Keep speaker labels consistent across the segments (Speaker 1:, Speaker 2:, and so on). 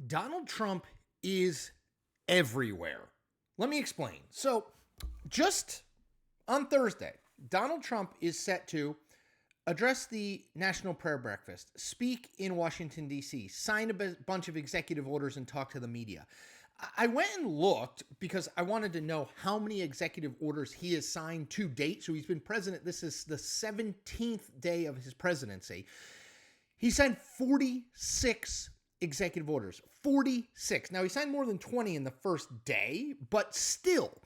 Speaker 1: Donald Trump is everywhere. Let me explain. So, just on Thursday, Donald Trump is set to address the National Prayer Breakfast, speak in Washington, D.C., sign a bunch of executive orders, and talk to the media. I went and looked because I wanted to know how many executive orders he has signed to date. So he's been president. This is the 17th day of his presidency. He signed 46 executive orders. 46. Now, he signed more than 20 in the first day, but still,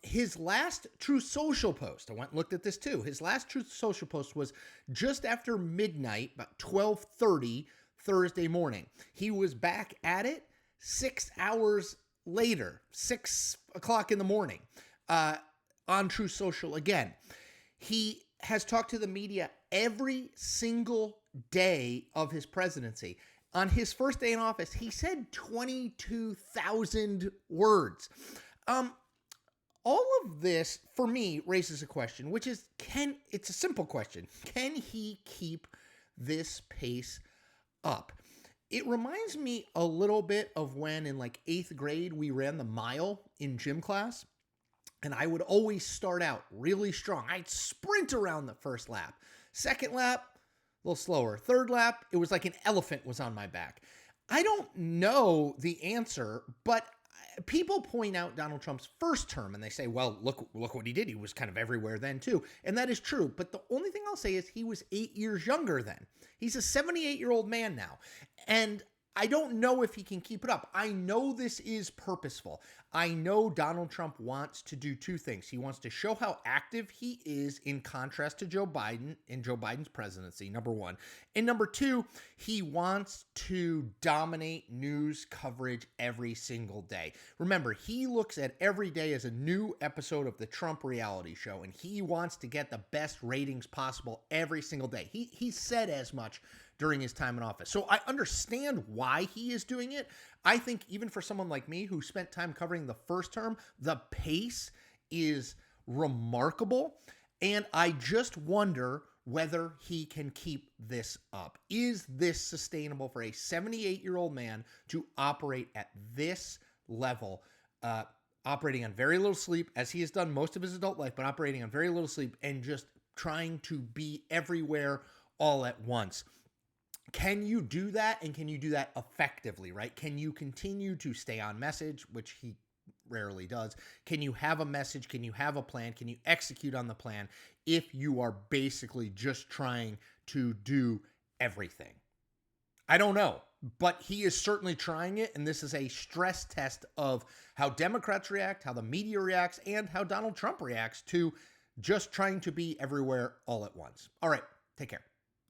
Speaker 1: his last Truth Social post, I went and looked at this too. His last Truth Social post was just after midnight, about 12:30 Thursday morning. He was back at it 6 hours later, 6 o'clock in the morning, on Truth Social again. He has talked to the media every single day of his presidency. On his first day in office, he said 22,000 words. All of this, for me, raises a question, which is, it's a simple question. Can he keep this pace up? It reminds me a little bit of when in like 8th grade, we ran the mile in gym class. And I would always start out really strong. I'd sprint around the first lap. Second lap, a little slower. Third lap, it was like an elephant was on my back. I don't know the answer, but people point out Donald Trump's first term and they say, well, look what he did. He was kind of everywhere then too. And that is true. But the only thing I'll say is he was 8 years younger then. He's a 78-year-old man now. And I don't know if he can keep it up. I know this is purposeful. I know Donald Trump wants to do two things. He wants to show how active he is in contrast to Joe Biden in Joe Biden's presidency, number one. And number two, he wants to dominate news coverage every single day. Remember, he looks at every day as a new episode of the Trump reality show, and he wants to get the best ratings possible every single day. He said as much during his time in office. So I understand why he is doing it. I think even for someone like me who spent time covering the first term, the pace is remarkable. And I just wonder whether he can keep this up. Is this sustainable for a 78-year-old man to operate at this level, operating on very little sleep, as he has done most of his adult life, but operating on very little sleep and just trying to be everywhere all at once? Can you do that, and can you do that effectively, right? Can you continue to stay on message, which he rarely does? Can you have a message? Can you have a plan? Can you execute on the plan if you are basically just trying to do everything? I don't know, but he is certainly trying it, and this is a stress test of how Democrats react, how the media reacts, and how Donald Trump reacts to just trying to be everywhere all at once. All right, take care.